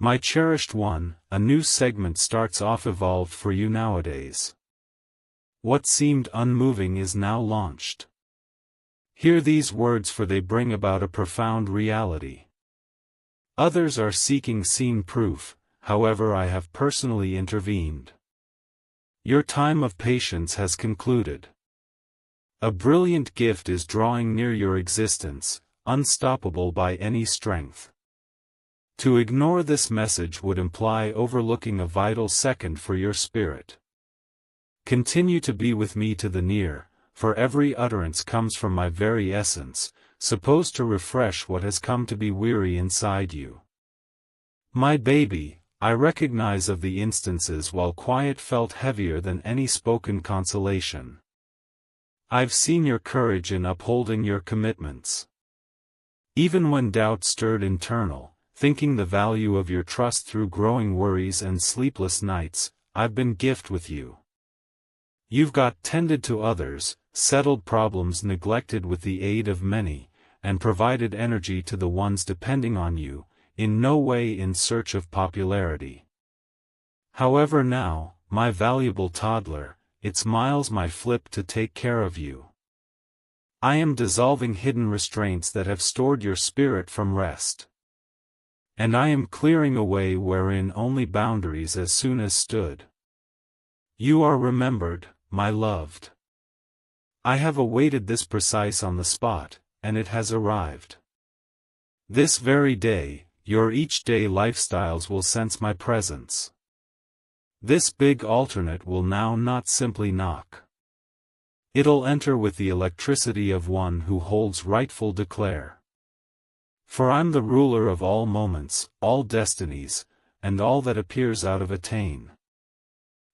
My cherished one, a new segment starts off evolved for you nowadays. What seemed unmoving is now launched. Hear these words, for they bring about a profound reality. Others are seeking scene proof, however I have personally intervened. Your time of patience has concluded. A brilliant gift is drawing near your existence, unstoppable by any strength. To ignore this message would imply overlooking a vital second for your spirit. Continue to be with me to the near, for every utterance comes from my very essence, supposed to refresh what has come to be weary inside you. My baby, I recognize of the instances while quiet felt heavier than any spoken consolation. I've seen your courage in upholding your commitments. Even when doubt stirred internal, thinking the value of your trust through growing worries and sleepless nights, I've been gift with you. You've got tended to others, settled problems neglected with the aid of many, and provided energy to the ones depending on you, in no way in search of popularity. However now, my valuable toddler, it's miles my flip to take care of you. I am dissolving hidden restraints that have stored your spirit from rest. And I am clearing away wherein only boundaries as soon as stood. You are remembered, my loved. I have awaited this precise on the spot, and it has arrived. This very day, your each day lifestyles will sense my presence. This big alternate will now not simply knock. It'll enter with the electricity of one who holds rightful declare. For I'm the ruler of all moments, all destinies, and all that appears out of attain.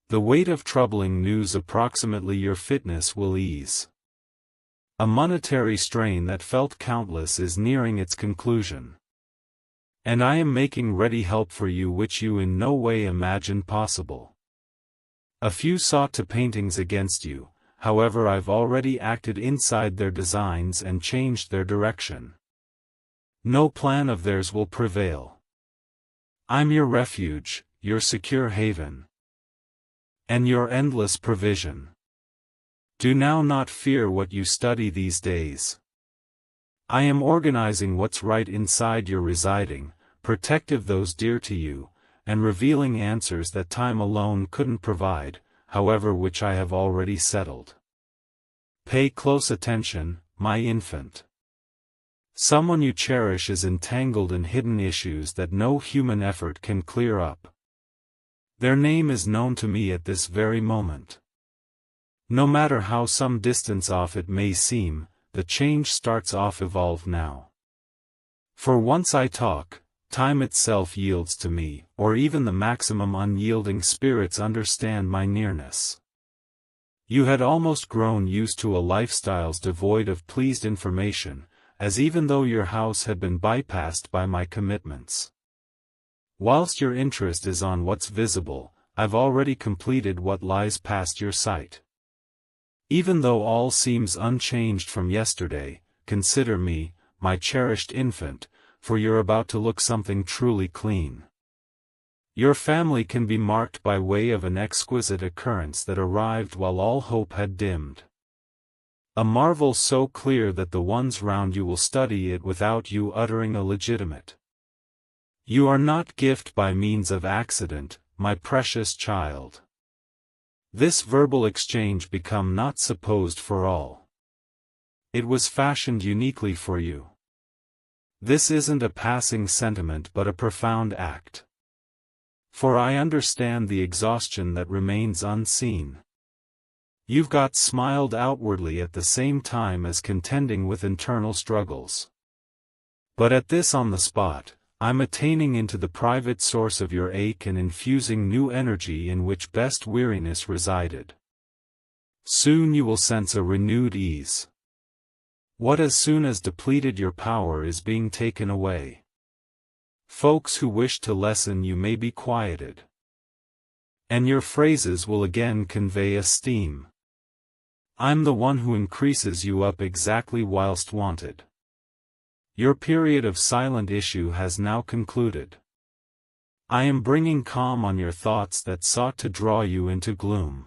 The weight of troubling news approximately your fitness will ease. A monetary strain that felt countless is nearing its conclusion. And I am making ready help for you which you in no way imagined possible. A few sought to paintings against you, however I've already acted inside their designs and changed their direction. No plan of theirs will prevail. I'm your refuge, your secure haven, and your endless provision. Do now not fear what you study these days. I am organizing what's right inside your residing, protective those dear to you, and revealing answers that time alone couldn't provide, however which I have already settled. Pay close attention, my infant. Someone you cherish is entangled in hidden issues that no human effort can clear up. Their name is known to me at this very moment. No matter how some distance off it may seem, the change starts off evolve now. For once I talk, time itself yields to me, or even the maximum unyielding spirits understand my nearness. You had almost grown used to a lifestyles devoid of pleased information, as even though your house had been bypassed by my commitments. Whilst your interest is on what's visible, I've already completed what lies past your sight. Even though all seems unchanged from yesterday, consider me, my cherished infant, for you're about to look something truly clean. Your family can be marked by way of an exquisite occurrence that arrived while all hope had dimmed. A marvel so clear that the ones round you will study it without you uttering a legitimate. You are not gift by means of accident, my precious child. This verbal exchange become not supposed for all. It was fashioned uniquely for you. This isn't a passing sentiment but a profound act. For I understand the exhaustion that remains unseen. You've got smiled outwardly at the same time as contending with internal struggles. But at this on the spot, I'm attaining into the private source of your ache and infusing new energy in which best weariness resided. Soon you will sense a renewed ease. What as soon as depleted your power is being taken away. Folks who wish to lessen you may be quieted. And your phrases will again convey esteem. I'm the one who increases you up exactly whilst wanted. Your period of silent issue has now concluded. I am bringing calm on your thoughts that sought to draw you into gloom.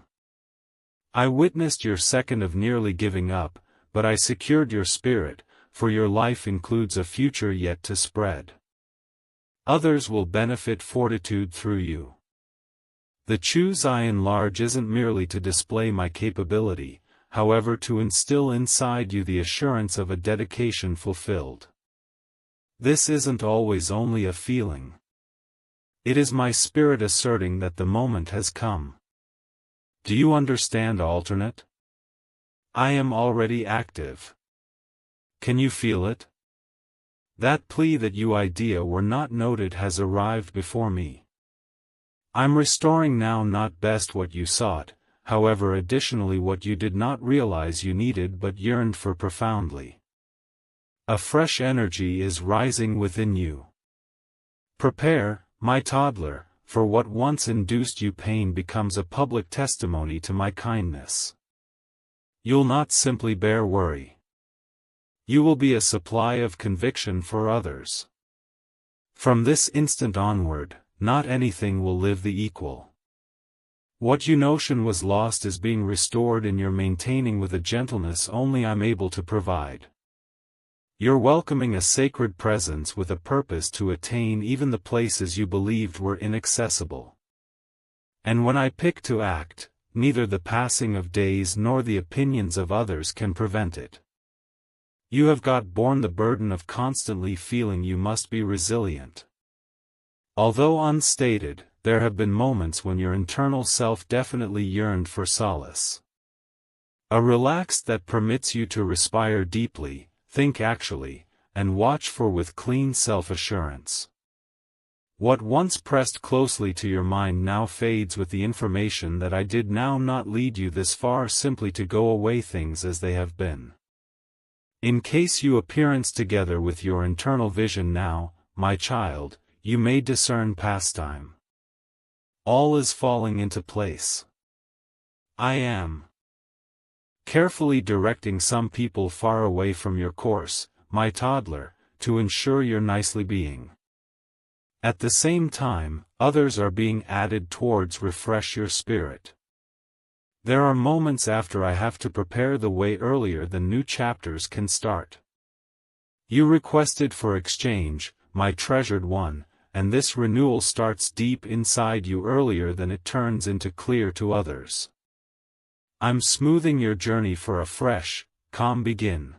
I witnessed your second of nearly giving up, but I secured your spirit, for your life includes a future yet to spread. Others will benefit fortitude through you. The choose I enlarge isn't merely to display my capability, however, to instill inside you the assurance of a dedication fulfilled. This isn't always only a feeling. It is my spirit asserting that the moment has come. Do you understand alternate? I am already active. Can you feel it? That plea that you idea were not noted has arrived before me. I'm restoring now not best what you sought, however additionally what you did not realize you needed but yearned for profoundly. A fresh energy is rising within you. Prepare, my toddler, for what once induced you pain becomes a public testimony to my kindness. You'll not simply bear worry. You will be a supply of conviction for others. From this instant onward, not anything will live the equal. What you notion was lost is being restored in your maintaining with a gentleness only I'm able to provide. You're welcoming a sacred presence with a purpose to attain even the places you believed were inaccessible. And when I pick to act, neither the passing of days nor the opinions of others can prevent it. You have borne the burden of constantly feeling you must be resilient. Although unstated, there have been moments when your internal self definitely yearned for solace. A relax that permits you to respire deeply, think actually, and watch for with clean self-assurance. What once pressed closely to your mind now fades with the information that I did now not lead you this far simply to go away things as they have been. In case you appearance together with your internal vision now, my child, you may discern pastime. All is falling into place. I am carefully directing some people far away from your course, my toddler, to ensure your nicely being. At the same time, others are being added towards refresh your spirit. There are moments after I have to prepare the way earlier than new chapters can start. You requested for exchange, my treasured one, and this renewal starts deep inside you earlier than it turns into clear to others. I'm smoothing your journey for a fresh, calm begin.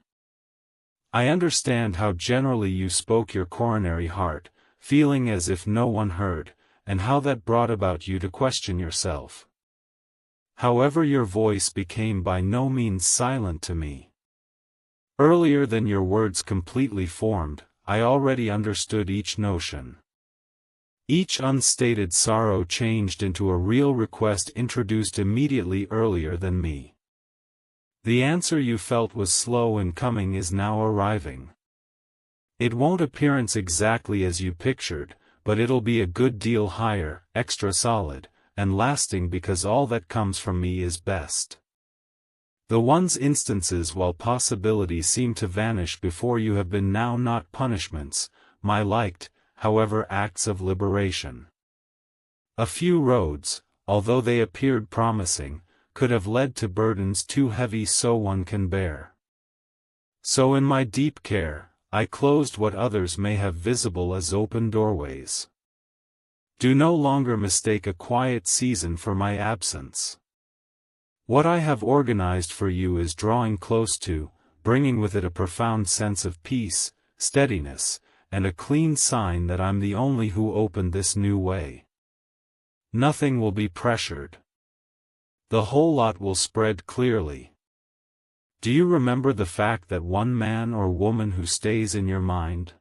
I understand how generally you spoke your coronary heart, feeling as if no one heard, and how that brought about you to question yourself. However, your voice became by no means silent to me. Earlier than your words completely formed, I already understood each notion. Each unstated sorrow changed into a real request introduced immediately earlier than me. The answer you felt was slow in coming is now arriving. It won't appearance exactly as you pictured, but it'll be a good deal higher, extra solid, and lasting because all that comes from me is best. The one's instances while possibilities seem to vanish before you have been now not punishments, my liked, however acts of liberation. A few roads, although they appeared promising, could have led to burdens too heavy so one can bear. So in my deep care, I closed what others may have visible as open doorways. Do no longer mistake a quiet season for my absence. What I have organized for you is drawing close to, bringing with it a profound sense of peace, steadiness, and a clean sign that I'm the only who opened this new way. Nothing will be pressured. The whole lot will spread clearly. Do you remember the fact that one man or woman who stays in your mind?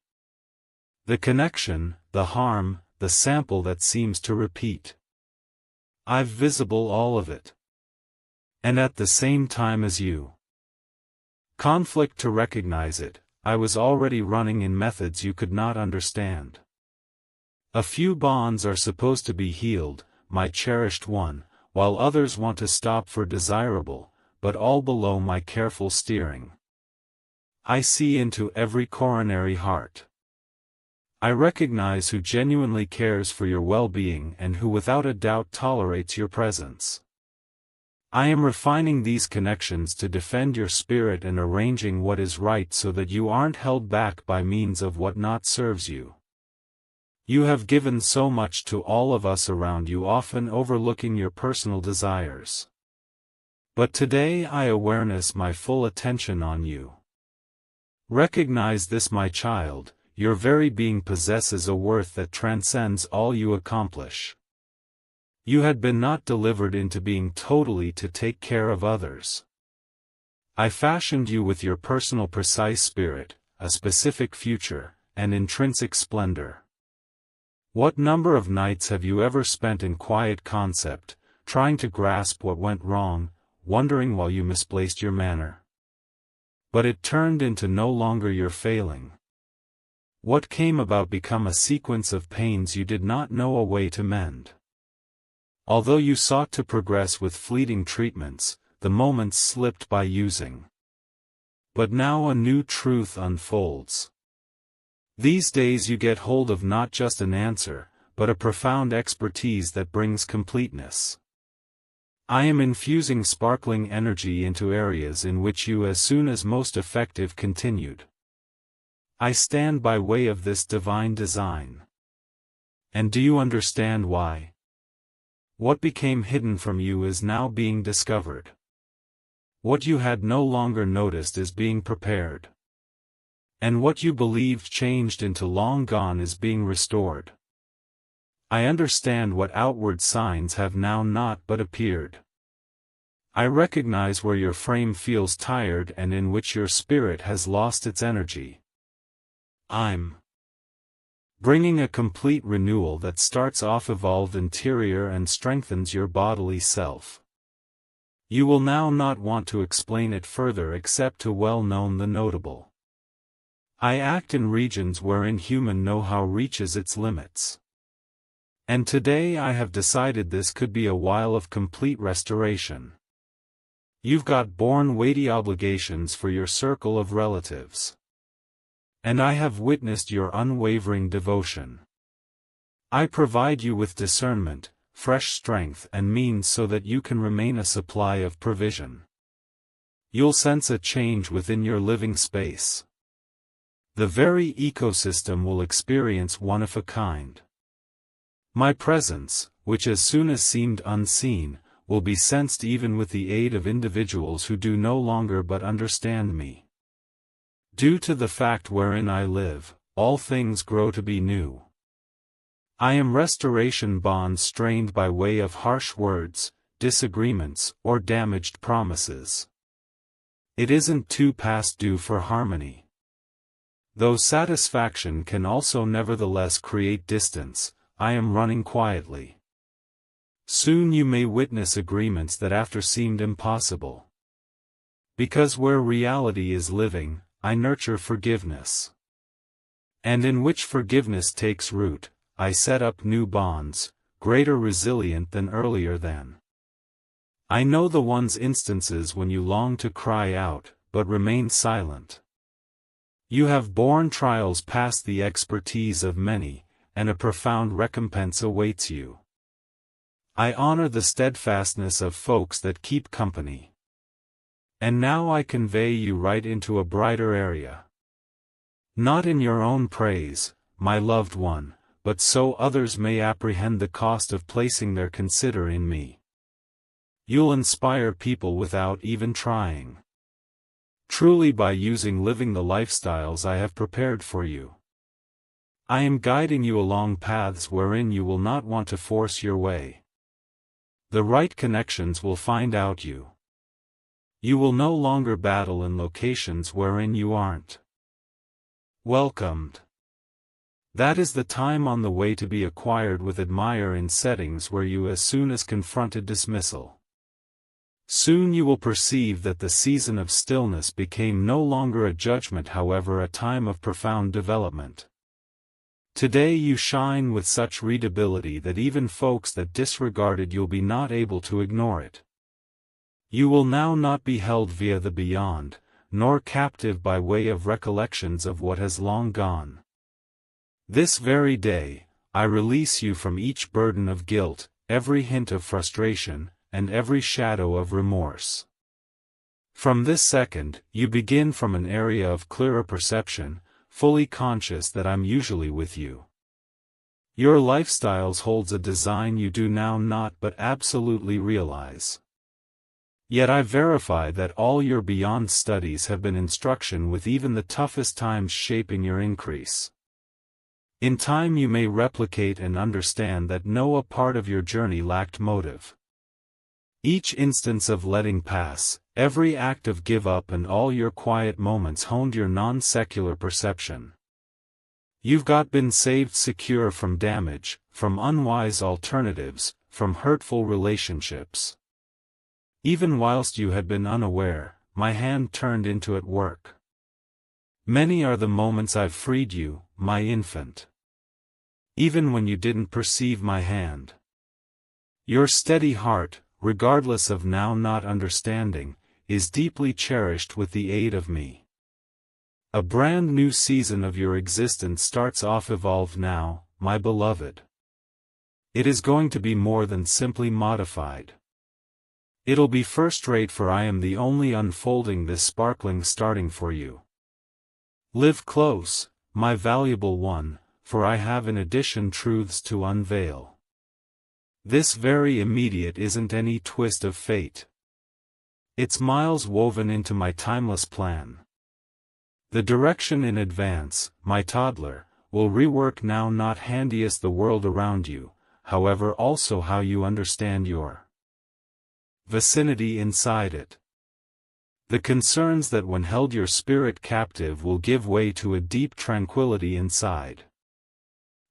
The connection, the harm, the sample that seems to repeat. I've visible all of it. And at the same time as you. Conflict to recognize it, I was already running in methods you could not understand. A few bonds are supposed to be healed, my cherished one, while others want to stop for desirable, but all below my careful steering. I see into every coronary heart. I recognize who genuinely cares for your well-being and who without a doubt tolerates your presence. I am refining these connections to defend your spirit and arranging what is right so that you aren't held back by means of what not serves you. You have given so much to all of us around you, often overlooking your personal desires. But today I awareness my full attention on you. Recognize this, my child, your very being possesses a worth that transcends all you accomplish. You had been not delivered into being totally to take care of others. I fashioned you with your personal precise spirit, a specific future, and intrinsic splendor. What number of nights have you ever spent in quiet concept, trying to grasp what went wrong, wondering while you misplaced your manner? But it turned into no longer your failing. What came about became a sequence of pains you did not know a way to mend. Although you sought to progress with fleeting treatments, the moments slipped by using. But now a new truth unfolds. These days you get hold of not just an answer, but a profound expertise that brings completeness. I am infusing sparkling energy into areas in which you as soon as most effective continued. I stand by way of this divine design. And do you understand why? What became hidden from you is now being discovered. What you had no longer noticed is being prepared. And what you believed changed into long gone is being restored. I understand what outward signs have now not but appeared. I recognize where your frame feels tired and in which your spirit has lost its energy. I'm bringing a complete renewal that starts off evolved interior and strengthens your bodily self. You will now not want to explain it further except to well known the notable. I act in regions wherein human know-how reaches its limits. And today I have decided this could be a while of complete restoration. You've got borne weighty obligations for your circle of relatives. And I have witnessed your unwavering devotion. I provide you with discernment, fresh strength and means so that you can remain a supply of provision. You'll sense a change within your living space. The very ecosystem will experience one of a kind. My presence, which as soon as seemed unseen, will be sensed even with the aid of individuals who do no longer but understand me. Due to the fact wherein I live, all things grow to be new. I am restoration bonds strained by way of harsh words, disagreements, or damaged promises. It isn't too past due for harmony. Though satisfaction can also nevertheless create distance, I am running quietly. Soon you may witness agreements that after seemed impossible. Because where reality is living, I nurture forgiveness. And in which forgiveness takes root, I set up new bonds, greater resilient than earlier then. I know the one's instances when you long to cry out, but remain silent. You have borne trials past the expertise of many, and a profound recompense awaits you. I honor the steadfastness of folks that keep company. And now I convey you right into a brighter area. Not in your own praise, my loved one, but so others may apprehend the cost of placing their consider in me. You'll inspire people without even trying. Truly by living the lifestyles I have prepared for you. I am guiding you along paths wherein you will not want to force your way. The right connections will find out you. You will no longer battle in locations wherein you aren't welcomed. That is the time on the way to be acquired with admire in settings where you as soon as confronted dismissal. Soon you will perceive that the season of stillness became no longer a judgment, however a time of profound development. Today you shine with such readability that even folks that disregarded you'll be not able to ignore it. You will now not be held via the beyond, nor captive by way of recollections of what has long gone. This very day, I release you from each burden of guilt, every hint of frustration, and every shadow of remorse. From this second, you begin from an area of clearer perception, fully conscious that I'm usually with you. Your lifestyles holds a design you do now not but absolutely realize. Yet I verify that all your beyond studies have been instruction with even the toughest times shaping your increase. In time you may replicate and understand that no part of your journey lacked motive. Each instance of letting pass, every act of give up and all your quiet moments honed your non-secular perception. You've been saved secure from damage, from unwise alternatives, from hurtful relationships. Even whilst you had been unaware, my hand turned into at work. Many are the moments I've freed you, my infant. Even when you didn't perceive my hand. Your steady heart, regardless of now not understanding, is deeply cherished with the aid of me. A brand new season of your existence starts off. Evolve now, my beloved. It is going to be more than simply modified. It'll be first-rate, for I am the only unfolding this sparkling starting for you. Live close, my valuable one, for I have in addition truths to unveil. This very immediate isn't any twist of fate. It's miles woven into my timeless plan. The direction in advance, my toddler, will rework now not handiest the world around you, however also how you understand your vicinity inside it. The concerns that when held your spirit captive will give way to a deep tranquility inside.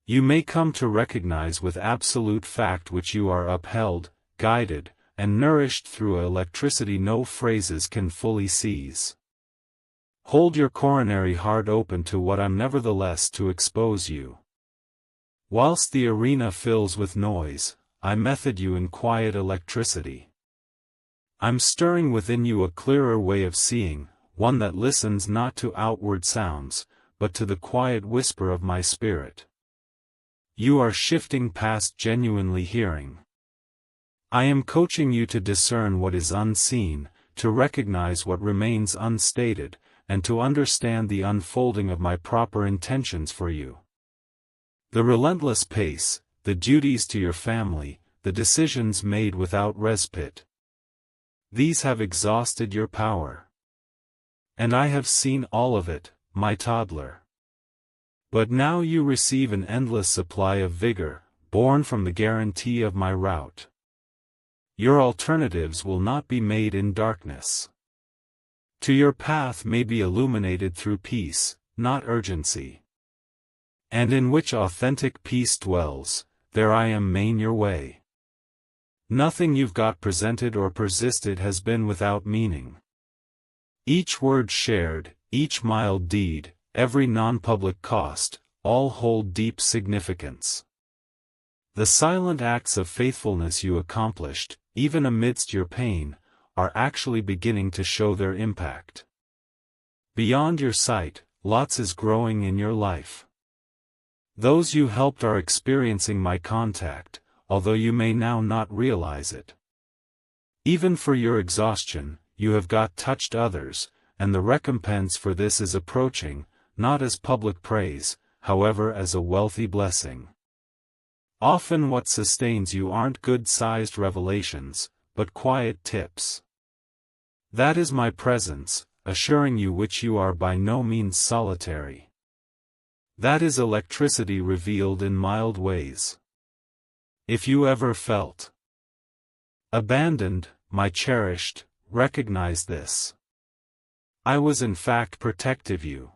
You may come to recognize with absolute fact which you are upheld, guided, and nourished through a electricity no phrases can fully seize. Hold your coronary heart open to what I'm nevertheless to expose you. Whilst the arena fills with noise, I method you in quiet electricity. I'm stirring within you a clearer way of seeing, one that listens not to outward sounds, but to the quiet whisper of my spirit. You are shifting past genuinely hearing. I am coaching you to discern what is unseen, to recognize what remains unstated, and to understand the unfolding of my proper intentions for you. The relentless pace, the duties to your family, the decisions made without respite. These have exhausted your power. And I have seen all of it, my toddler. But now you receive an endless supply of vigor, born from the guarantee of my route. Your alternatives will not be made in darkness. To your path may be illuminated through peace, not urgency. And in which authentic peace dwells, there I am main your way. Nothing you've presented or persisted has been without meaning. Each word shared, each mild deed, every non-public cost, all hold deep significance. The silent acts of faithfulness you accomplished, even amidst your pain, are actually beginning to show their impact. Beyond your sight, lots is growing in your life. Those you helped are experiencing my contact, although you may now not realize it. Even for your exhaustion, you have touched others, and the recompense for this is approaching, not as public praise, however as a wealthy blessing. Often what sustains you aren't good-sized revelations, but quiet tips. That is my presence, assuring you which you are by no means solitary. That is electricity revealed in mild ways. If you ever felt abandoned, my cherished, recognize this. I was in fact protective you.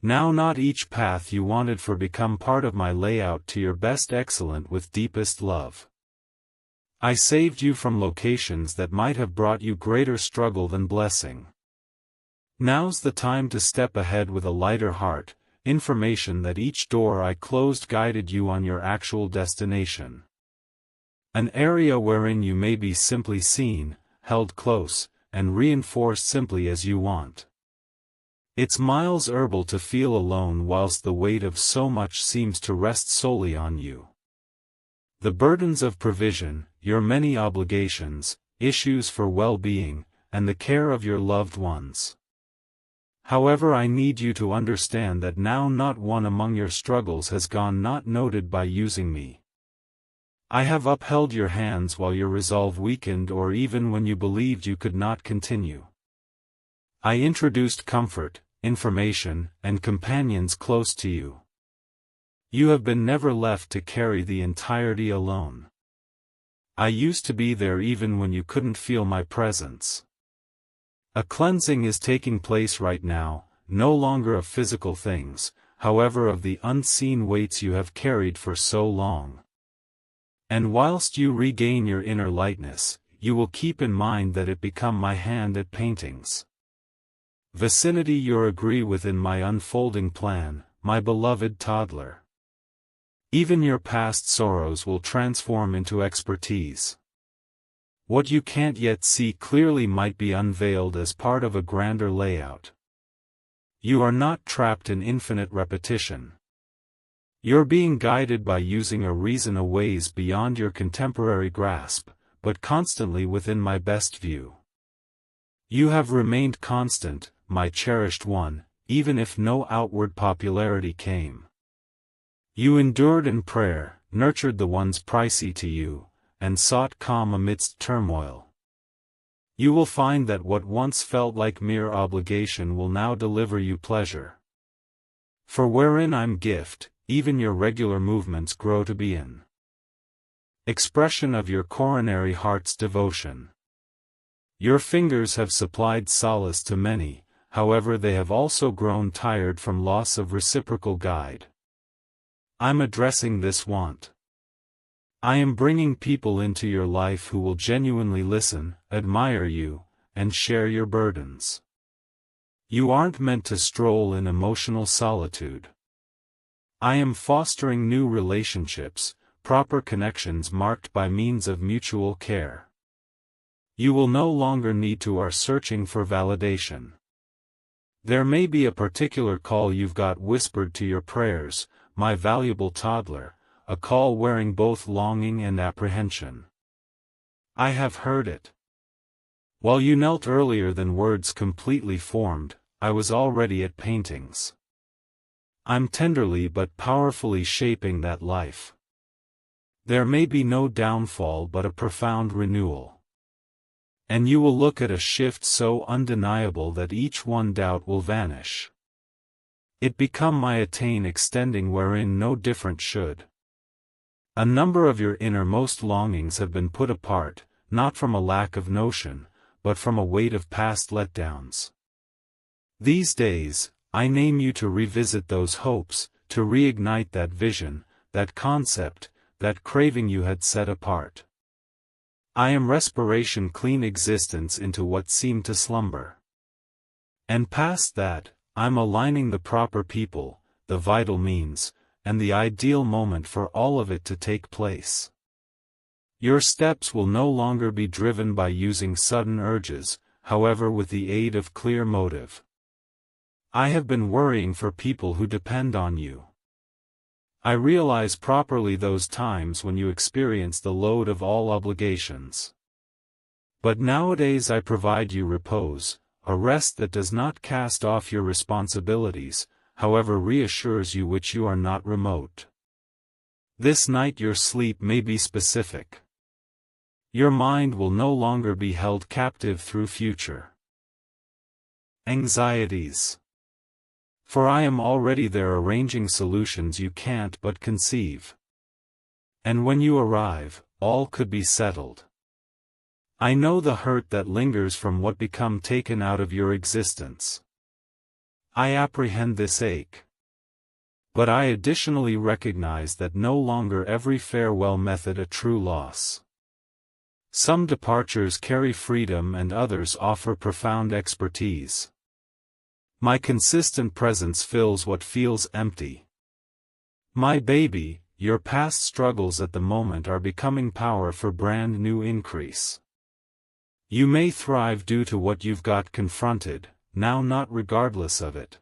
Now not each path you wanted for become part of my layout to your best excellent with deepest love. I saved you from locations that might have brought you greater struggle than blessing. Now's the time to step ahead with a lighter heart, information that each door I closed guided you on your actual destination. An area wherein you may be simply seen, held close, and reinforced simply as you want. It's miles herbal to feel alone whilst the weight of so much seems to rest solely on you. The burdens of provision, your many obligations, issues for well-being, and the care of your loved ones. However, I need you to understand that now not one among your struggles has gone not noted by using me. I have upheld your hands while your resolve weakened or even when you believed you could not continue. I introduced comfort, information, and companions close to you. You have been never left to carry the entirety alone. I used to be there even when you couldn't feel my presence. A cleansing is taking place right now, no longer of physical things, however of the unseen weights you have carried for so long. And whilst you regain your inner lightness, you will keep in mind that it become my hand at paintings. Vicinity you agree within my unfolding plan, my beloved toddler. Even your past sorrows will transform into expertise. What you can't yet see clearly might be unveiled as part of a grander layout. You are not trapped in infinite repetition. You're being guided by using a reason a ways beyond your contemporary grasp, but constantly within my best view. You have remained constant, my cherished one, even if no outward popularity came. You endured in prayer, nurtured the ones pricey to you, and sought calm amidst turmoil. You will find that what once felt like mere obligation will now deliver you pleasure. For wherein I'm gift, even your regular movements grow to be an expression of your coronary heart's devotion. Your fingers have supplied solace to many, however they have also grown tired from loss of reciprocal guide. I'm addressing this want. I am bringing people into your life who will genuinely listen, admire you, and share your burdens. You aren't meant to stroll in emotional solitude. I am fostering new relationships, proper connections marked by means of mutual care. You will no longer need to are searching for validation. There may be a particular call you've got whispered to your prayers, my valuable toddler, a call wearing both longing and apprehension. I have heard it. While you knelt earlier than words completely formed, I was already at paintings. I'm tenderly but powerfully shaping that life. There may be no downfall but a profound renewal. And you will look at a shift so undeniable that each one doubt will vanish. It become my attain extending wherein no different should. A number of your innermost longings have been put apart, not from a lack of notion, but from a weight of past letdowns. These days, I name you to revisit those hopes, to reignite that vision, that concept, that craving you had set apart. I am respiration clean existence into what seemed to slumber. And past that, I'm aligning the proper people, the vital means, and the ideal moment for all of it to take place. Your steps will no longer be driven by using sudden urges, however with the aid of clear motive. I have been worrying for people who depend on you. I realize properly those times when you experience the load of all obligations. But nowadays I provide you repose, a rest that does not cast off your responsibilities, however reassures you which you are not remote. This night your sleep may be specific. Your mind will no longer be held captive through future anxieties. For I am already there arranging solutions you can't but conceive. And when you arrive, all could be settled. I know the hurt that lingers from what become taken out of your existence. I apprehend this ache. But I additionally recognize that no longer every farewell method a true loss. Some departures carry freedom and others offer profound expertise. My consistent presence fills what feels empty. My baby, your past struggles at the moment are becoming power for brand new increase. You may thrive due to what you've got confronted, now not regardless of it.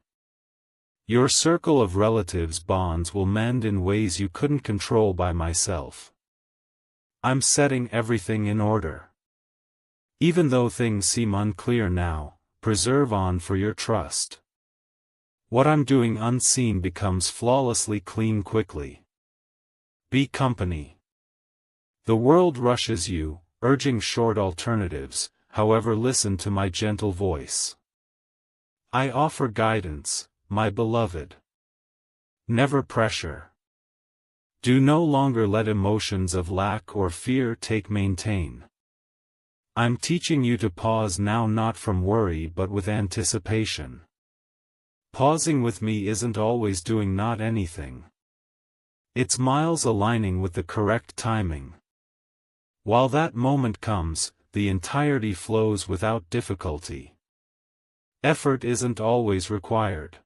Your circle of relatives' bonds will mend in ways you couldn't control by myself. I'm setting everything in order. Even though things seem unclear now, preserve on for your trust. What I'm doing unseen becomes flawlessly clean quickly. Be company. The world rushes you, urging short alternatives, however listen to my gentle voice. I offer guidance, my beloved. Never pressure. Do no longer let emotions of lack or fear take maintain. I'm teaching you to pause now, not from worry but with anticipation. Pausing with me isn't always doing not anything. It's miles aligning with the correct timing. While that moment comes, the entirety flows without difficulty. Effort isn't always required.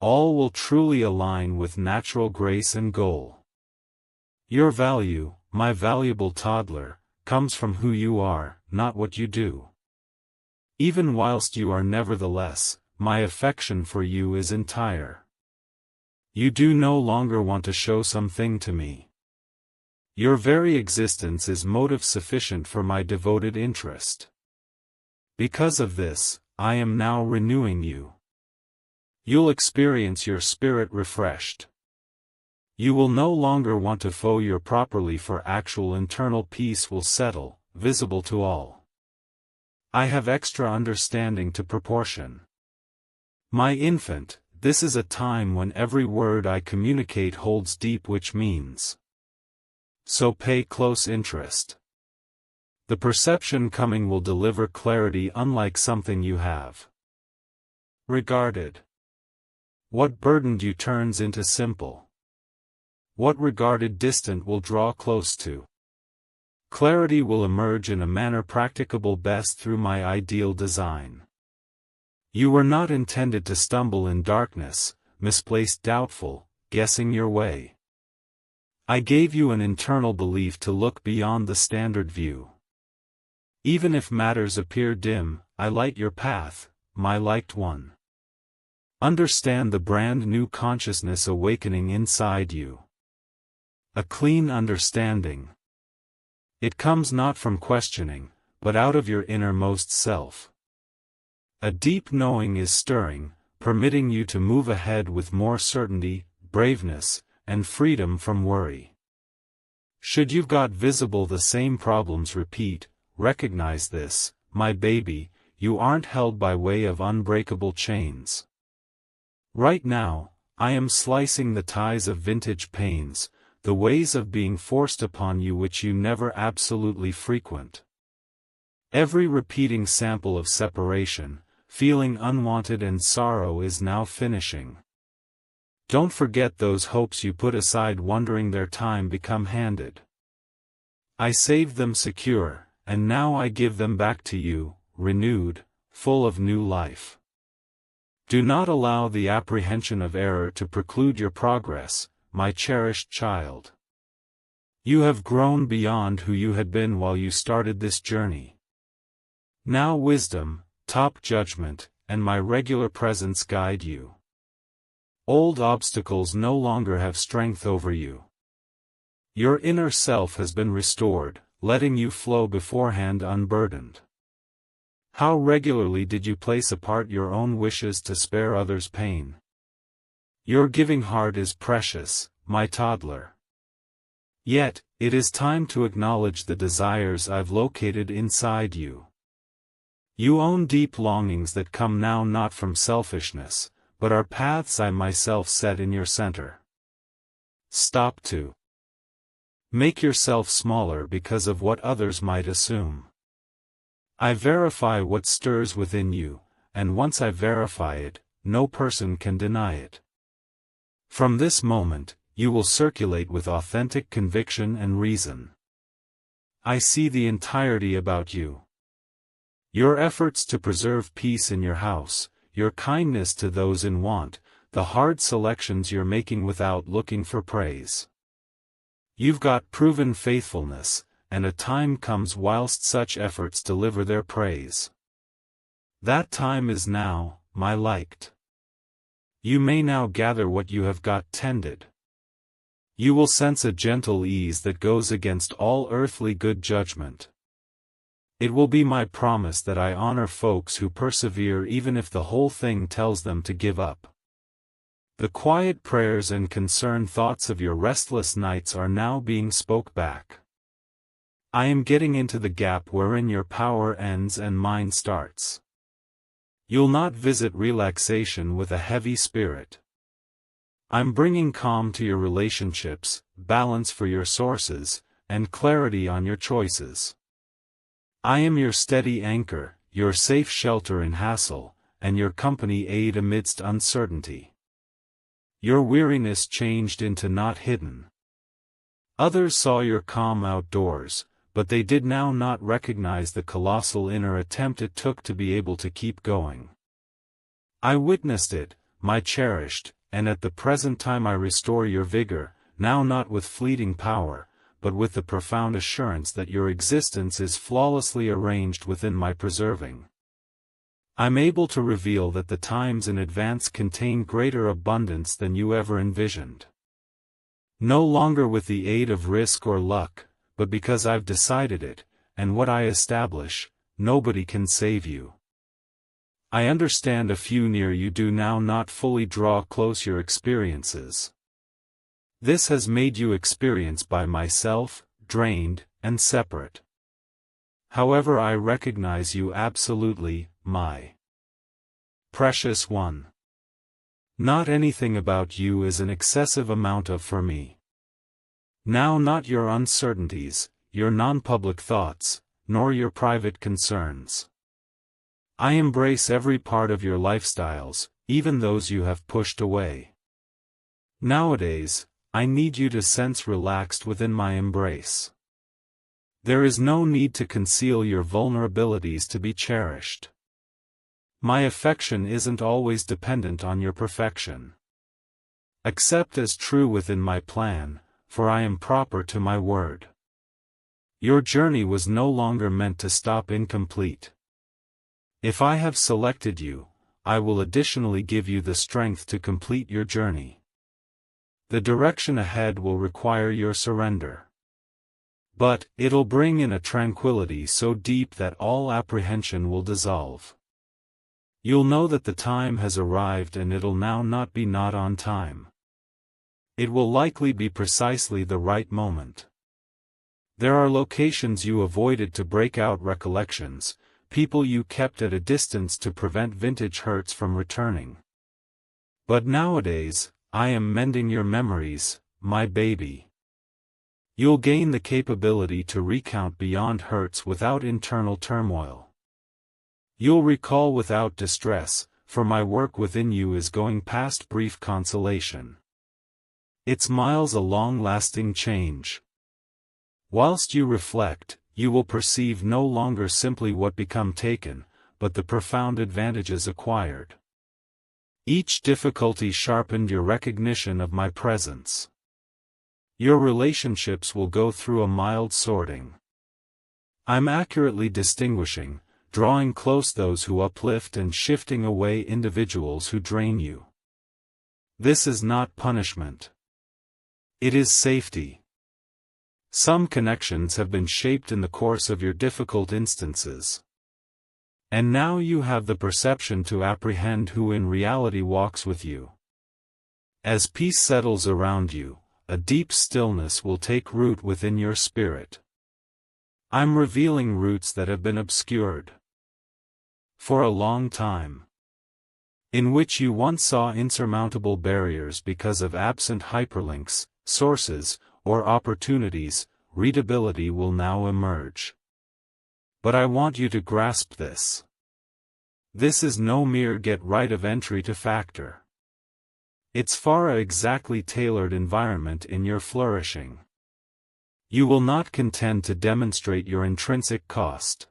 All will truly align with natural grace and goal. Your value, my valuable toddler, comes from who you are, not what you do. Even whilst you are nevertheless, my affection for you is entire. You do no longer want to show something to me. Your very existence is motive sufficient for my devoted interest. Because of this, I am now renewing you. You'll experience your spirit refreshed. You will no longer want to foe your properly, for actual internal peace will settle, visible to all. I have extra understanding to proportion. My infant, this is a time when every word I communicate holds deep which means. So pay close interest. The perception coming will deliver clarity unlike something you have regarded. What burdened you turns into simple. What regarded distant will draw close to. Clarity will emerge in a manner practicable best through my ideal design. You were not intended to stumble in darkness, misplaced, doubtful, guessing your way. I gave you an internal belief to look beyond the standard view. Even if matters appear dim, I light your path, my liked one. Understand the brand new consciousness awakening inside you. A clean understanding. It comes not from questioning, but out of your innermost self. A deep knowing is stirring, permitting you to move ahead with more certainty, braveness, and freedom from worry. Should you've got visible the same problems repeat, recognize this, my baby, you aren't held by way of unbreakable chains. Right now, I am slicing the ties of vintage pains, the ways of being forced upon you which you never absolutely frequent. Every repeating sample of separation, feeling unwanted and sorrow is now finishing. Don't forget those hopes you put aside wondering their time become handed. I saved them secure, and now I give them back to you, renewed, full of new life. Do not allow the apprehension of error to preclude your progress, my cherished child. You have grown beyond who you had been while you started this journey. Now wisdom, top judgment, and my regular presence guide you. Old obstacles no longer have strength over you. Your inner self has been restored, letting you flow beforehand unburdened. How regularly did you place apart your own wishes to spare others pain? Your giving heart is precious, my toddler. Yet, it is time to acknowledge the desires I've located inside you. You own deep longings that come now not from selfishness, but are paths I myself set in your center. Stop to make yourself smaller because of what others might assume. I verify what stirs within you, and once I verify it, no person can deny it. From this moment, you will circulate with authentic conviction and reason. I see the entirety about you. Your efforts to preserve peace in your house, your kindness to those in want, the hard selections you're making without looking for praise. You've got proven faithfulness, and a time comes whilst such efforts deliver their praise. That time is now, my liked. You may now gather what you have got tended. You will sense a gentle ease that goes against all earthly good judgment. It will be my promise that I honor folks who persevere even if the whole thing tells them to give up. The quiet prayers and concerned thoughts of your restless nights are now being spoke back. I am getting into the gap wherein your power ends and mine starts. You'll not visit relaxation with a heavy spirit. I'm bringing calm to your relationships, balance for your sources, and clarity on your choices. I am your steady anchor, your safe shelter in hassle, and your company aid amidst uncertainty. Your weariness changed into not hidden. Others saw your calm outdoors, but they did now not recognize the colossal inner attempt it took to be able to keep going. I witnessed it, my cherished, and at the present time I restore your vigor, now not with fleeting power, but with the profound assurance that your existence is flawlessly arranged within my preserving. I'm able to reveal that the times in advance contain greater abundance than you ever envisioned. No longer with the aid of risk or luck, but because I've decided it, and what I establish, nobody can save you. I understand a few near you do now not fully draw close your experiences. This has made you experience by myself, drained, and separate. However, I recognize you absolutely, my precious one. Not anything about you is an excessive amount of for me. Now not your uncertainties, your non-public thoughts, nor your private concerns. I embrace every part of your lifestyles, even those you have pushed away. Nowadays, I need you to sense relaxed within my embrace. There is no need to conceal your vulnerabilities to be cherished. My affection isn't always dependent on your perfection. Accept as true within my plan, for I am proper to my word. Your journey was no longer meant to stop incomplete. If I have selected you, I will additionally give you the strength to complete your journey. The direction ahead will require your surrender. But, it'll bring in a tranquility so deep that all apprehension will dissolve. You'll know that the time has arrived and it'll now not be not on time. It will likely be precisely the right moment. There are locations you avoided to break out recollections, people you kept at a distance to prevent vintage hurts from returning. But nowadays, I am mending your memories, my baby. You'll gain the capability to recount beyond hurts without internal turmoil. You'll recall without distress, for my work within you is going past brief consolation. It's miles a long-lasting change. Whilst you reflect, you will perceive no longer simply what become taken, but the profound advantages acquired. Each difficulty sharpened your recognition of my presence. Your relationships will go through a mild sorting. I'm accurately distinguishing, drawing close those who uplift and shifting away individuals who drain you. This is not punishment. It is safety. Some connections have been shaped in the course of your difficult instances. And now you have the perception to apprehend who in reality walks with you. As peace settles around you, a deep stillness will take root within your spirit. I'm revealing roots that have been obscured for a long time, in which you once saw insurmountable barriers because of absent hyperlinks, sources, or opportunities. Readability will now emerge. But I want you to grasp this. This is no mere get right of entry to factor. It's far a exactly tailored environment in your flourishing. You will not contend to demonstrate your intrinsic cost.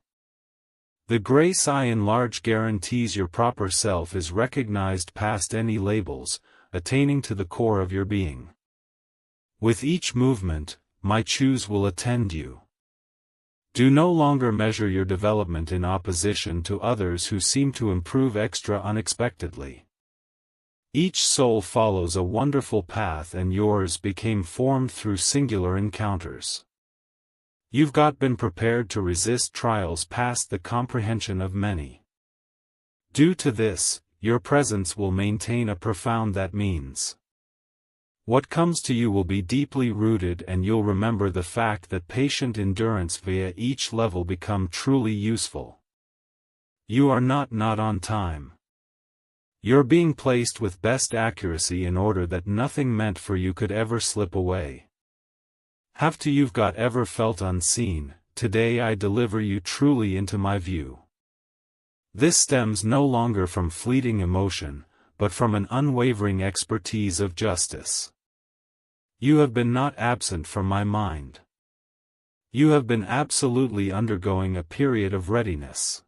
The grace I enlarge guarantees your proper self is recognized past any labels, attaining to the core of your being. With each movement, my choose will attend you. Do no longer measure your development in opposition to others who seem to improve extra unexpectedly. Each soul follows a wonderful path, and yours became formed through singular encounters. You've been prepared to resist trials past the comprehension of many. Due to this, your presence will maintain a profound that means. What comes to you will be deeply rooted, and you'll remember the fact that patient endurance via each level become truly useful. You are not on time. You're being placed with best accuracy in order that nothing meant for you could ever slip away. You've ever felt unseen, today I deliver you truly into my view. This stems no longer from fleeting emotion, but from an unwavering expertise of justice. You have been not absent from my mind. You have been absolutely undergoing a period of readiness.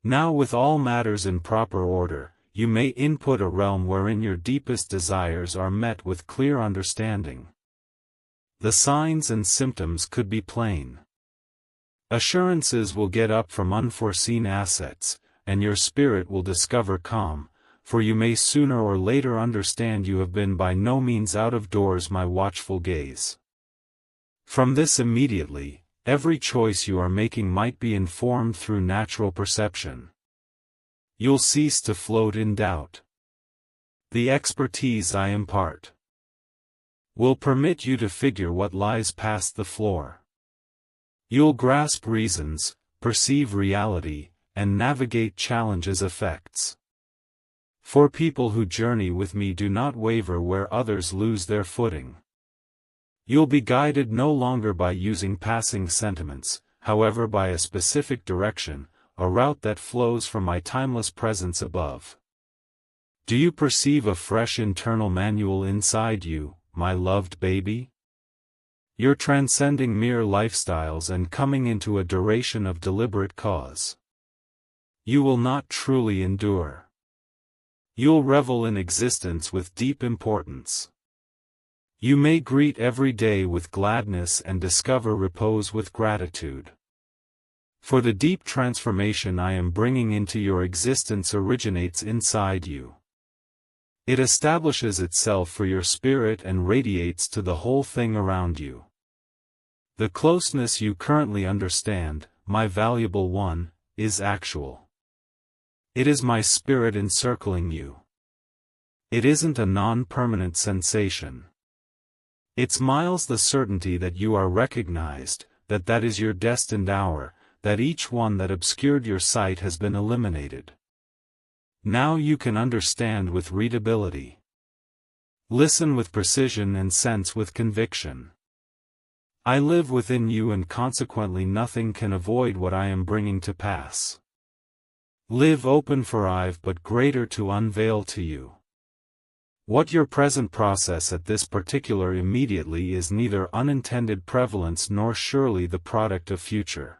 Now, with all matters in proper order, you may input a realm wherein your deepest desires are met with clear understanding. The signs and symptoms could be plain. Assurances will get up from unforeseen assets, and your spirit will discover calm, for you may sooner or later understand you have been by no means out of doors my watchful gaze. From this immediately, every choice you are making might be informed through natural perception. You'll cease to float in doubt. The expertise I impart will permit you to figure what lies past the floor. You'll grasp reasons, perceive reality, and navigate challenges' effects. For people who journey with me do not waver where others lose their footing. You'll be guided no longer by using passing sentiments, however, by a specific direction, a route that flows from my timeless presence above. Do you perceive a fresh internal manual inside you, my loved baby? You're transcending mere lifestyles and coming into a duration of deliberate cause. You will not truly endure. You'll revel in existence with deep importance. You may greet every day with gladness and discover repose with gratitude. For the deep transformation I am bringing into your existence originates inside you. It establishes itself for your spirit and radiates to the whole thing around you. The closeness you currently understand, my valuable one, is actual. It is my spirit encircling you. It isn't a non-permanent sensation. It smiles the certainty that you are recognized, that is your destined hour, that each one that obscured your sight has been eliminated. Now you can understand with readability. Listen with precision and sense with conviction. I live within you, and consequently nothing can avoid what I am bringing to pass. Live open, for I've but greater to unveil to you. What your present process at this particular immediately is neither unintended prevalence nor surely the product of future.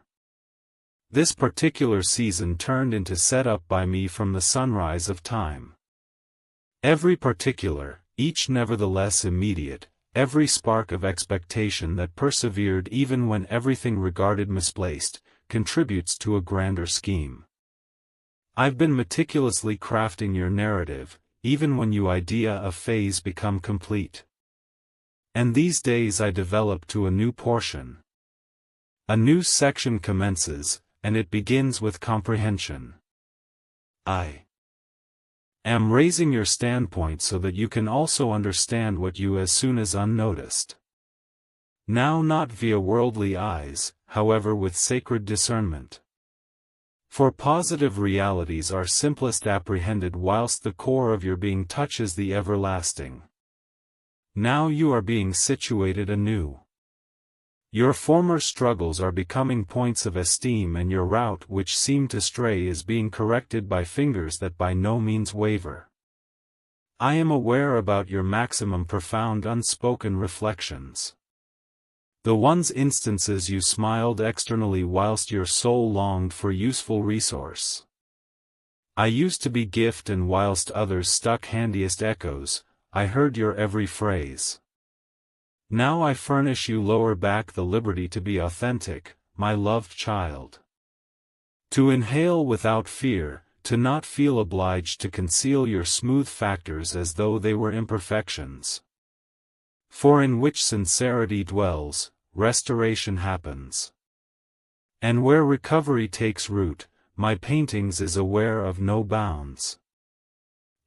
This particular season turned into set up by me from the sunrise of time. Every particular, each nevertheless immediate, every spark of expectation that persevered even when everything regarded misplaced, contributes to a grander scheme. I've been meticulously crafting your narrative, even when you idea of phase become complete. And these days I develop to a new portion. A new section commences, and it begins with comprehension. I am raising your standpoint so that you can also understand what you as soon as unnoticed. Now not via worldly eyes, however with sacred discernment. For positive realities are simplest apprehended whilst the core of your being touches the everlasting. Now you are being situated anew. Your former struggles are becoming points of esteem, and your route which seemed to stray is being corrected by fingers that by no means waver. I am aware about your maximum profound unspoken reflections. The ones instances you smiled externally whilst your soul longed for useful resource. I used to be gift, and whilst others stuck handiest echoes, I heard your every phrase. Now I furnish you lower back the liberty to be authentic, my loved child. To inhale without fear, to not feel obliged to conceal your smooth factors as though they were imperfections. For in which sincerity dwells, restoration happens. And where recovery takes root, my paintings is aware of no bounds.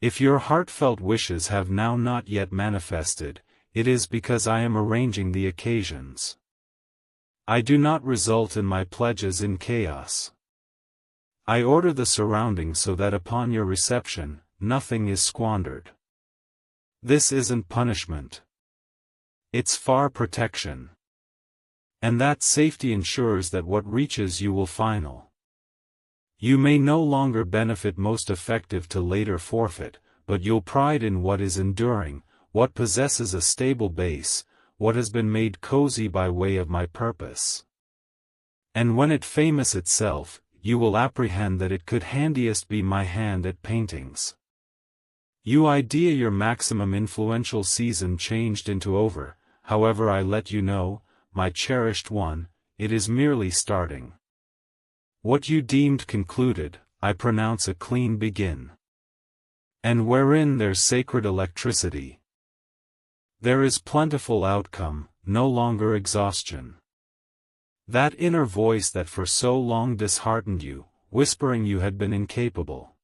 If your heartfelt wishes have now not yet manifested, it is because I am arranging the occasions. I do not result in my pledges in chaos. I order the surroundings so that upon your reception, nothing is squandered. This isn't punishment. It's far protection. And that safety ensures that what reaches you will final. You may no longer benefit most effective to later forfeit, but you'll pride in what is enduring, what possesses a stable base, what has been made cozy by way of my purpose. And when it famous itself, you will apprehend that it could handiest be my hand at paintings. You idea your maximum influential season changed into over, however I let you know, my cherished one, it is merely starting. What you deemed concluded, I pronounce a clean begin. And wherein there's sacred electricity, there is plentiful outcome, no longer exhaustion. That inner voice that for so long disheartened you, whispering you had been incapable.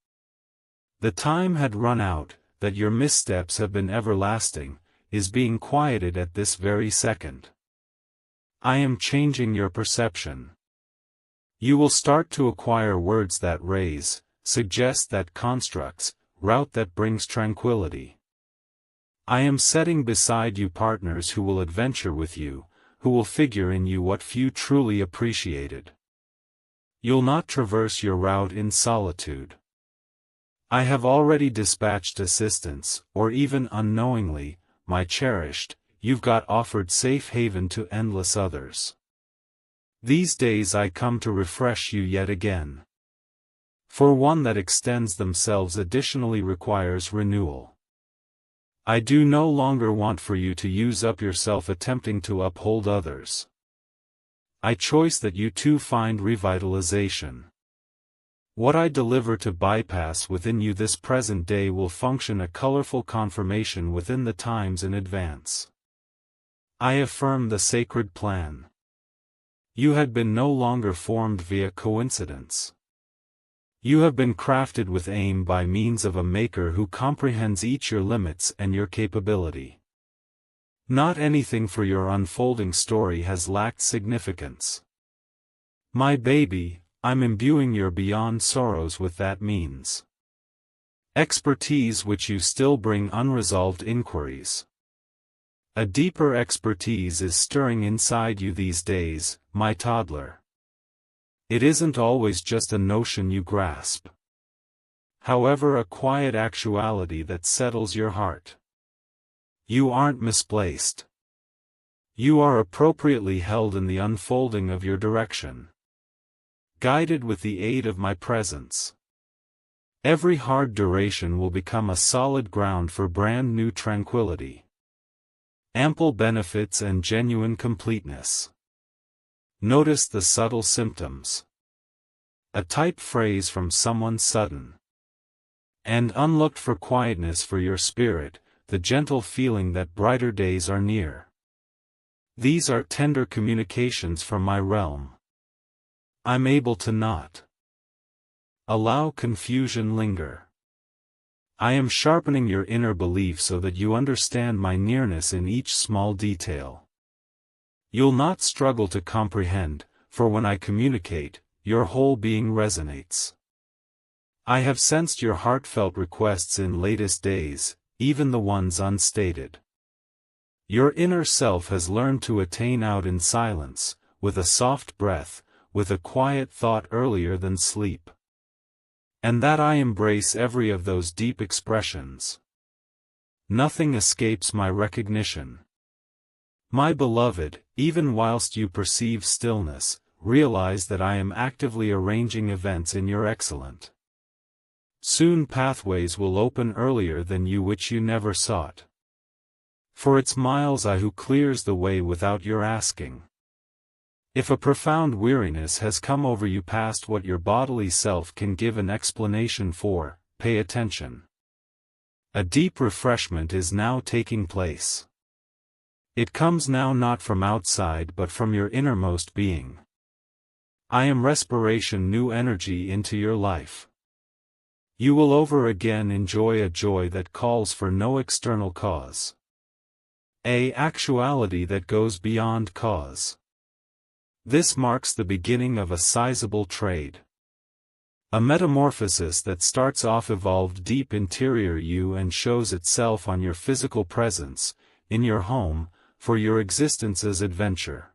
The time had run out, that your missteps have been everlasting, is being quieted at this very second. I am changing your perception. You will start to acquire words that raise, suggest that constructs, route that brings tranquility. I am setting beside you partners who will adventure with you, who will figure in you what few truly appreciated. You'll not traverse your route in solitude. I have already dispatched assistance, or even unknowingly, my cherished, you've got offered safe haven to endless others. These days I come to refresh you yet again. For one that extends themselves additionally requires renewal. I do no longer want for you to use up yourself attempting to uphold others. I choose that you too find revitalization. What I deliver to bypass within you this present day will function a colorful confirmation within the times in advance. I affirm the sacred plan. You had been no longer formed via coincidence. You have been crafted with aim by means of a maker who comprehends each your limits and your capability. Not anything for your unfolding story has lacked significance. My baby, I'm imbuing your beyond sorrows with that means. Expertise which you still bring unresolved inquiries. A deeper expertise is stirring inside you these days, my toddler. It isn't always just a notion you grasp. However, a quiet actuality that settles your heart. You aren't misplaced. You are appropriately held in the unfolding of your direction. Guided with the aid of my presence. Every hard duration will become a solid ground for brand new tranquility. Ample benefits and genuine completeness. Notice the subtle symptoms. A type phrase from someone sudden. And unlooked for quietness for your spirit, the gentle feeling that brighter days are near. These are tender communications from my realm. I'm able to not allow confusion linger. I am sharpening your inner belief so that you understand my nearness in each small detail. You'll not struggle to comprehend, for when I communicate, your whole being resonates. I have sensed your heartfelt requests in latest days, even the ones unstated. Your inner self has learned to attain out in silence, with a soft breath, with a quiet thought earlier than sleep. And that I embrace every of those deep expressions. Nothing escapes my recognition. My beloved, even whilst you perceive stillness, realize that I am actively arranging events in your excellent. Soon pathways will open earlier than you which you never sought. For it's miles I who clears the way without your asking. If a profound weariness has come over you past what your bodily self can give an explanation for, pay attention. A deep refreshment is now taking place. It comes now not from outside but from your innermost being. I am respiration, new energy into your life. You will over again enjoy a joy that calls for no external cause. A actuality that goes beyond cause. This marks the beginning of a sizable trade. A metamorphosis that starts off evolved deep interior you and shows itself on your physical presence, in your home, for your existence's adventure.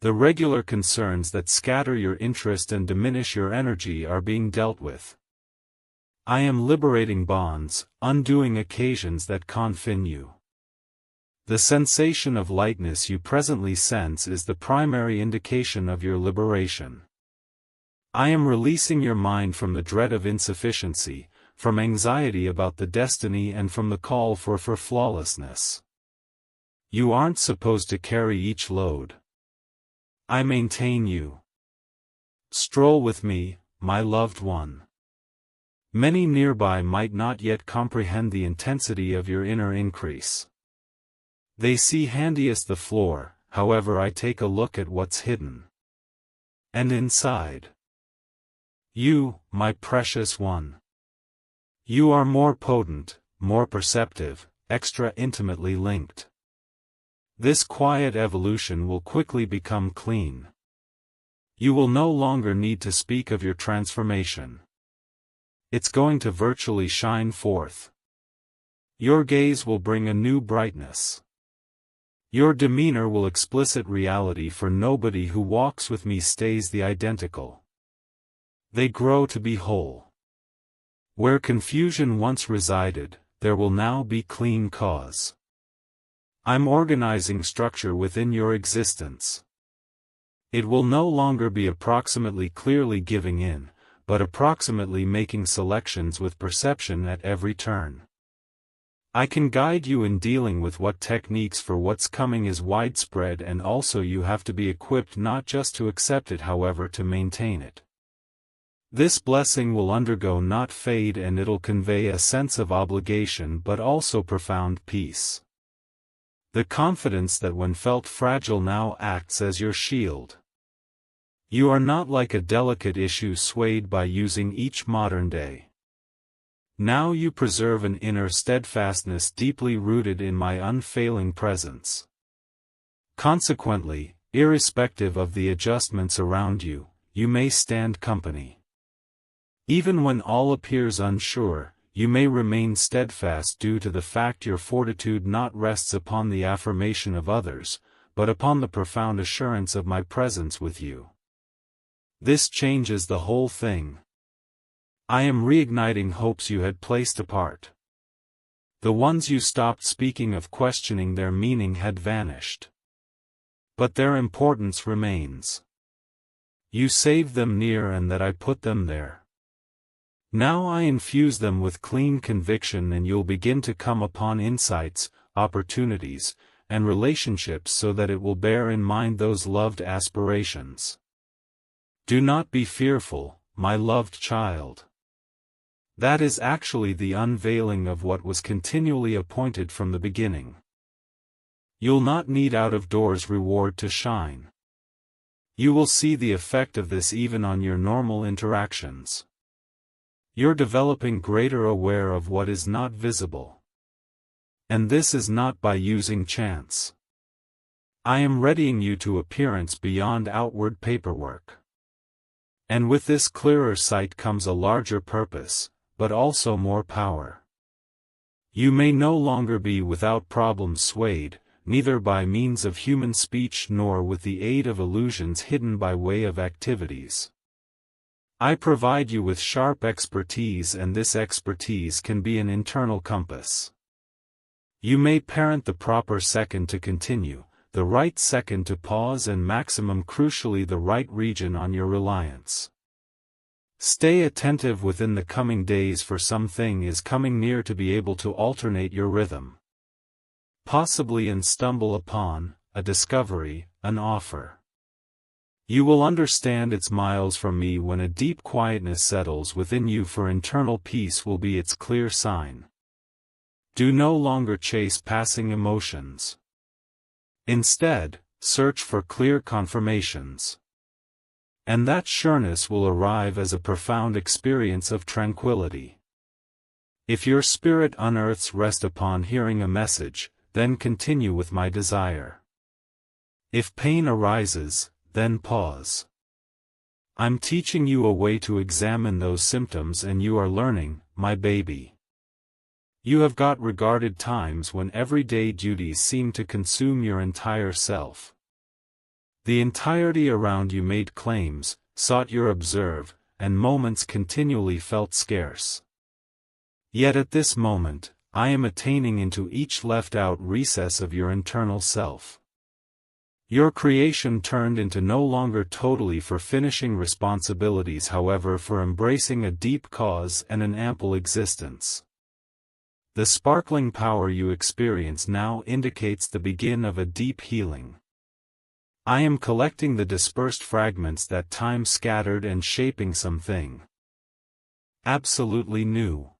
The regular concerns that scatter your interest and diminish your energy are being dealt with. I am liberating bonds, undoing occasions that confine you. The sensation of lightness you presently sense is the primary indication of your liberation. I am releasing your mind from the dread of insufficiency, from anxiety about the destiny and from the call for flawlessness. You aren't supposed to carry each load. I maintain you. Stroll with me, my loved one. Many nearby might not yet comprehend the intensity of your inner increase. They see handiest the floor, however I take a look at what's hidden. And inside. You, my precious one. You are more potent, more perceptive, extra intimately linked. This quiet evolution will quickly become clean. You will no longer need to speak of your transformation. It's going to virtually shine forth. Your gaze will bring a new brightness. Your demeanor will explicit reality, for nobody who walks with me stays the identical. They grow to be whole. Where confusion once resided, there will now be clean cause. I'm organizing structure within your existence. It will no longer be approximately clearly giving in, but approximately making selections with perception at every turn. I can guide you in dealing with what techniques, for what's coming is widespread, and also you have to be equipped not just to accept it, however to maintain it. This blessing will undergo, not fade, and it'll convey a sense of obligation but also profound peace. The confidence that when felt fragile now acts as your shield. You are not like a delicate issue swayed by using each modern day. Now you preserve an inner steadfastness deeply rooted in my unfailing presence. Consequently, irrespective of the adjustments around you, you may stand company. Even when all appears unsure, you may remain steadfast due to the fact your fortitude not rests upon the affirmation of others, but upon the profound assurance of my presence with you. This changes the whole thing. I am reigniting hopes you had placed apart. The ones you stopped speaking of, questioning their meaning, had vanished. But their importance remains. You saved them near, and that I put them there. Now I infuse them with clean conviction, and you'll begin to come upon insights, opportunities, and relationships so that it will bear in mind those loved aspirations. Do not be fearful, my loved child. That is actually the unveiling of what was continually appointed from the beginning. You'll not need out-of-doors reward to shine. You will see the effect of this even on your normal interactions. You're developing greater aware of what is not visible. And this is not by using chance. I am readying you to appearance beyond outward paperwork. And with this clearer sight comes a larger purpose, but also more power. You may no longer be without problems swayed, neither by means of human speech nor with the aid of illusions hidden by way of activities. I provide you with sharp expertise, and this expertise can be an internal compass. You may parent the proper second to continue, the right second to pause, and maximum crucially the right region on your reliance. Stay attentive within the coming days, for something is coming near to be able to alternate your rhythm. Possibly and stumble upon a discovery, an offer. You will understand it's miles from me when a deep quietness settles within you, for internal peace will be its clear sign. Do no longer chase passing emotions. Instead, search for clear confirmations. And that sureness will arrive as a profound experience of tranquility. If your spirit unearths rest upon hearing a message, then continue with my desire. If pain arises, then pause. I'm teaching you a way to examine those symptoms, and you are learning, my baby. You have got regarded times when everyday duties seem to consume your entire self. The entirety around you made claims, sought your observe, and moments continually felt scarce. Yet at this moment, I am attaining into each left-out recess of your internal self. Your creation turned into no longer totally for finishing responsibilities, however, for embracing a deep cause and an ample existence. The sparkling power you experience now indicates the begin of a deep healing. I am collecting the dispersed fragments that time scattered and shaping something absolutely new.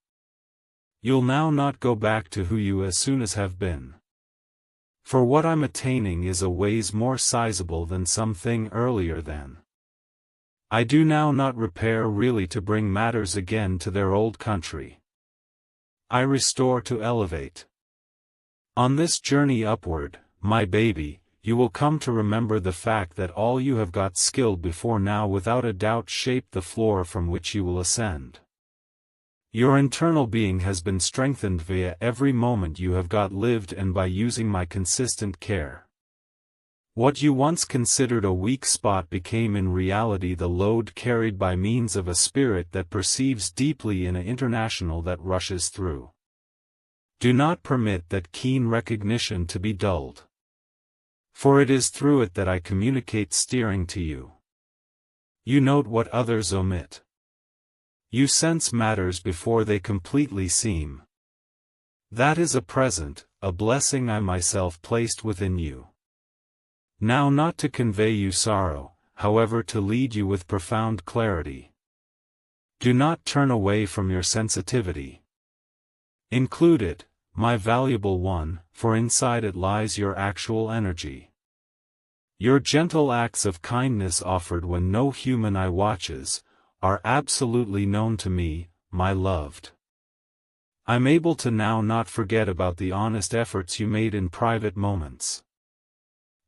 You'll now not go back to who you as soon as have been. For what I'm attaining is a ways more sizable than something earlier than. I do now not repair really to bring matters again to their old country. I restore to elevate. On this journey upward, my baby, you will come to remember the fact that all you have got skilled before now without a doubt shaped the floor from which you will ascend. Your internal being has been strengthened via every moment you have got lived, and by using my consistent care. What you once considered a weak spot became in reality the load carried by means of a spirit that perceives deeply in an international that rushes through. Do not permit that keen recognition to be dulled. For it is through it that I communicate steering to you. You note what others omit. You sense matters before they completely seem. That is a present, a blessing I myself placed within you. Now not to convey you sorrow, however to lead you with profound clarity. Do not turn away from your sensitivity. Include it, my valuable one, for inside it lies your actual energy. Your gentle acts of kindness offered when no human eye watches, are absolutely known to me, my loved. I'm able to now not forget about the honest efforts you made in private moments.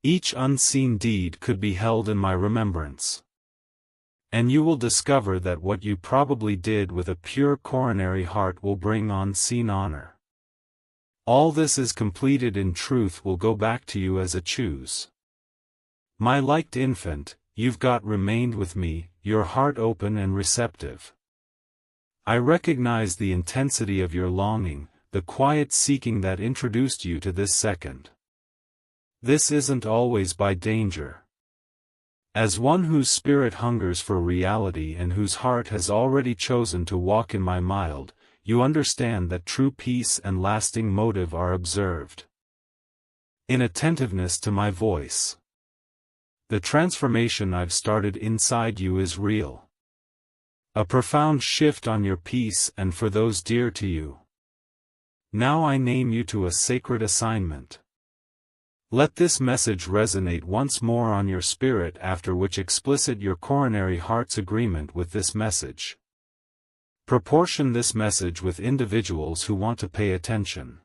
Each unseen deed could be held in my remembrance. And you will discover that what you probably did with a pure coronary heart will bring unseen honor. All this is completed in truth will go back to you as a choose. My liked infant, you've got remained with me, your heart open and receptive. I recognize the intensity of your longing, the quiet seeking that introduced you to this second. This isn't always by danger. As one whose spirit hungers for reality and whose heart has already chosen to walk in my mild, you understand that true peace and lasting motive are observed in attentiveness to my voice. The transformation I've started inside you is real. A profound shift on your peace and for those dear to you. Now I name you to a sacred assignment. Let this message resonate once more on your spirit, after which explicit your coronary heart's agreement with this message. Proportion this message with individuals who want to pay attention.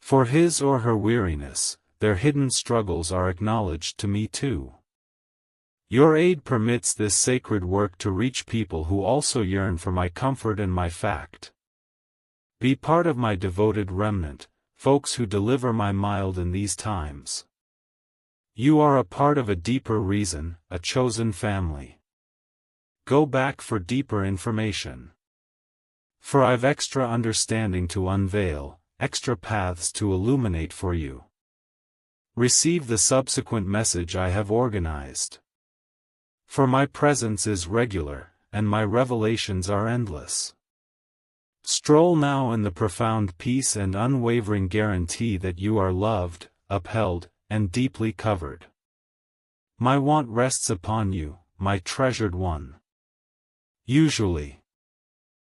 For his or her weariness, their hidden struggles are acknowledged to me too. Your aid permits this sacred work to reach people who also yearn for my comfort and my fact. Be part of my devoted remnant, folks who deliver my mild in these times. You are a part of a deeper reason, a chosen family. Go back for deeper information. For I've extra understanding to unveil, extra paths to illuminate for you. Receive the subsequent message I have organized. For my presence is regular, and my revelations are endless. Stroll now in the profound peace and unwavering guarantee that you are loved, upheld, and deeply covered. My want rests upon you, my treasured one. Usually,